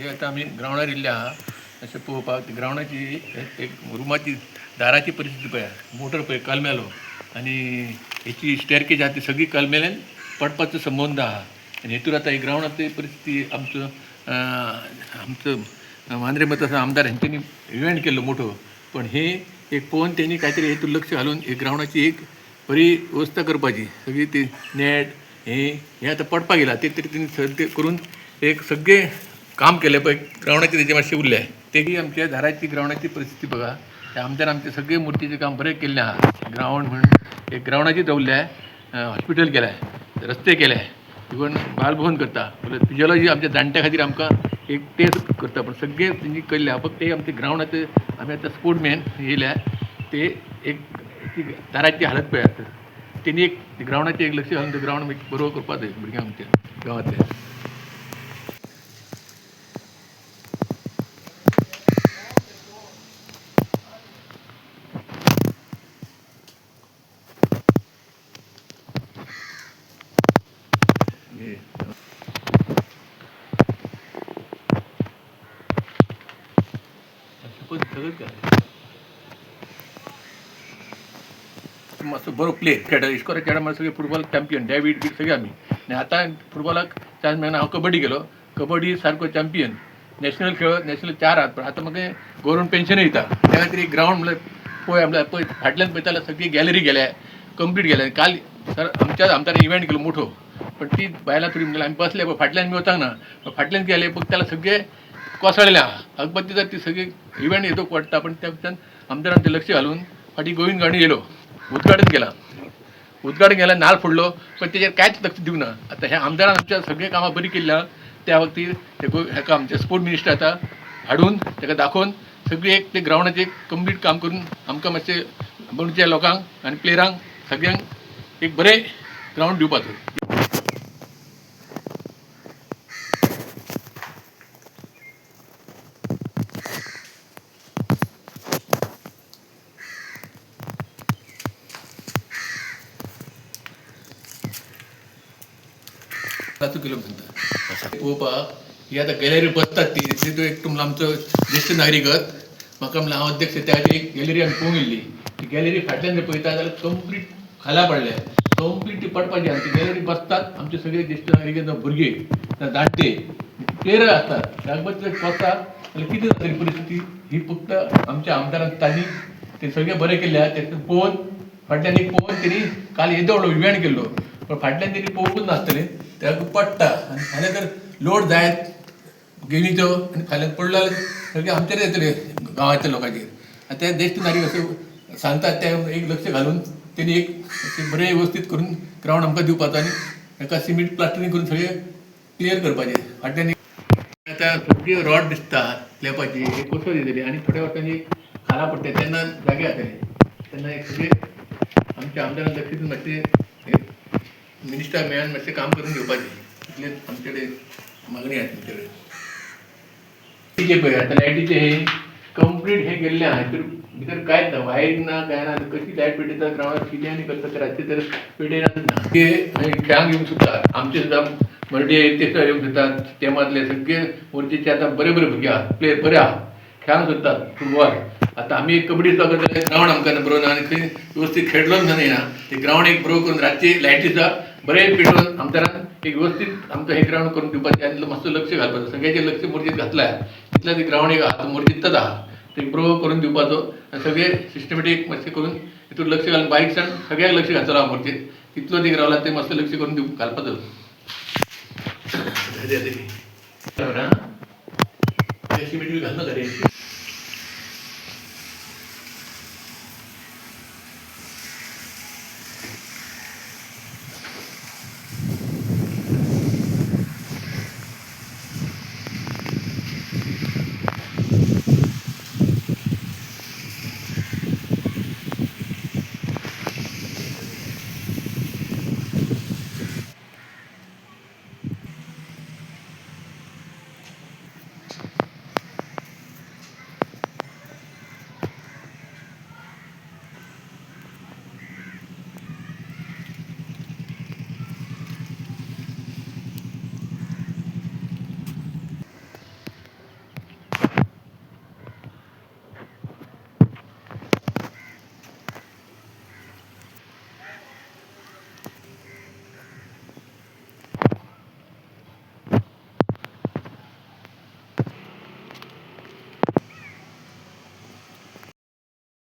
हे आता आम्ही ग्रावंडार येयल्ले आहा अशें पळोवपाक ग्रावंडाची एक रुमाची दाराची परिस्थिती पळया मोटर पळय कलमेलो आनी हेची स्टेरकेज आहा ती सगळी कलमेल्यान पडपाचो संबंद आहा आनी हेतूर आतां ही ग्रावंडाची परिस्थिती आमचो मांद्रे मत आमदार हेंच्यांनी इव्हेंट केल्लो मोठो पण हे एक पळोवन तेणी कांय हेतूर लक्ष घालून एक ग्रावंडाची एक बरी वेवस्था करपाची सगळी ती नेट हे आतां पडपाक येयला ते तरी तेणी करून एक सगळें काम केलें पळय ग्रावंडाचें तेजें मातशें उरलें तेही आमच्या दाराची ग्रावंडाची परिस्थिती बघा त्या आमदार आमचे सगळे मुर्तीचें काम बरें केल्लें आहा ग्रावंड म्हणून एक ग्रावंडाची दवरल्या हॉस्पिटल केलाय रस्ते केले इवन बालभवन करता फिजिओलॉजी आमच्या जाणट्या खातीर आमकां एक टेस्ट करता पण सगळे तेंची केल्ले आहा फक्त ते आमचे ग्रावंडाचे आमी आतां स्पोर्ट्समॅन येयल्या ते एक दाराची हालत पळयात तेणी एक ग्रावंडाचेर एक लक्ष घालून तो ग्रावंड बरो करपाक जाय भुरग्यांक आमच्या गांवांतल्या मातसो बरो प्ले खेळटा इस्कोरा खेळा मातसो सगळे फुटबॉल चॅम्पियन डेविड बी सगळे आमी आनी आतां फुटबॉलाक चान्स मेळना हांव कबड्डी केलो कबड्डी सारको चॅम्पियन नॅशनल खेळ नॅशनल 4 आहात पण आतां म्हाका गव्हर्मेंट पेन्शन येता त्या खातीर एक ग्रावंड म्हणल्यार पळय फाटल्यान पळयता जाल्यार सगळी गॅलरी गेल्या कंप्लीट गेल्या काल सर आमच्या आमदारान इव्हेंट केलो मोठो पण ती बायलां थोडी म्हणल्यार आमी बसले पळय फाटल्यान मी वचांक ना फाटल्यान गेले पूण त्याला सगळे कोसळ्ळे आहा अगपत्ती जर ती सगळी इव्हेंट येतो पडटा पण त्या भितर आमदारान ते लक्ष घालून फाटी गोविंद गावडे येयलो उद्घाटन केला नाल फोडलो पण तेजेर कांयच लक्ष दिवना आतां ह्या आमदारान आमच्या सगळी कामां बरी केल्ल्या त्या वक्ती हेका आमचे स्पोर्ट मिनिस्टर आतां हाडून ताका दाखोवन सगळी एक ते ग्रावंडाचें कंप्लीट काम करून आमकां मातशें गोंयच्या लोकांक आनी प्लेयरांक सगळ्यांक एक बरें ग्रावंड दिवपाचो किलो म्हणटा पळोवपाक ही आतां गॅलरी बसतात ती एक तुमकां आमचो ज्येश्ठ नागरिकत म्हाका म्हणल्यार हांव अध्यक्ष त्या खातीर एक गॅलरी आमी पळोवंक येयल्ली ती गॅलरी फाटल्यान जर पळयता जाल्यार कंप्लीट खाला पडल्या कंप्लीट ती पडपाची आनी ती गॅलरी बसतात आमचे सगळे ज्येश्ठ नागरिक जावं भुरगे ना जाणटे प्लेयर आसतात रागबत जर बसता जाल्यार कितें जातली परिस्थिती ही फक्त आमच्या आमदारान तांणी ते सगळें बरें केल्ल्या तें पळोवन फाटल्यान एक पळोवन तेणी काल येदो व्हडलो इव्हेंट केल्लो पण फाटल्यान तेणी पळोवंकूच नासतलें त्याक पडटा आनी फाल्यां जर लोड जायत गेमीचो आनी फाल्यां पडलो जाल्यार सगळें आमचेर येतले गांवांतल्या लोकांचेर आतां ते ज्येश्ठ नागरीक अशें सांगतात ते एक लक्ष घालून तेणी एक बरें वेवस्थीत करून ग्रावंड आमकां दिवपाचो आनी हेका सिमीट प्लास्टरींग करून सगळें क्लियर करपाचें फाटल्यान आतां सगळी रॉड दिसता स्लॅबाची एक कसो दितली आनी थोड्या वर्सांनी खाला पडटा तेन्ना जागे जातले तेन्ना एक सगळे आमच्या आमदारान लक्ष दिवन मातशें मिनिस्टर मेळून मातशें काम करून घेवपाचें इतलेंच आमचे कडेन मागणी आसा तुमचे कडेन लायटीचें पळय आतां लायटीचें हे कंप्लीट हे केल्लें आहा हितूर भितर कांयच ना वायरींग ना कांय ना कशी लायट पेटयता ग्रावंडार कितें आनी करता ते रातचे तर पेटयनाच ना ते खेळांक येवंक सुद्दां आमचे सुद्दां मर्डे ते सुद्दां येवंक सोदतात ते मातले सगळे मोर्चेचे आतां बरे बरे भुरगे आहा प्लेयर बरे आहा खेळांक सोदतात फुटबॉल आतां आमी एक कबड्डी सुद्दां करता ग्रावंड आमकां बरो ना आनी थंय वेवस्थीत खेळलोच जायना ते ग्रावंड एक बरो करून रातची लायटी सुद्दां बरें पेटोवन आमदारान एक वेवस्थीत आमकां हे ग्रावंड करून दिवपाचें आनी मातसो लक्ष घालपाचो सगळ्याचेर लक्ष मोर्चेत घातला तितल्या ते ग्रावंड एक आहा मोर्चेतच आहा ते बरो करून दिवपाचो आनी सगळे सिस्टमॅटीक मातशें करून हितूर लक्ष घालून बारीकसाण सगळ्याक लक्ष घालतलो हांव मोर्चेत तितलो ते रावला ते मातसो लक्ष करून घालपाचो सिमेंट घालना रे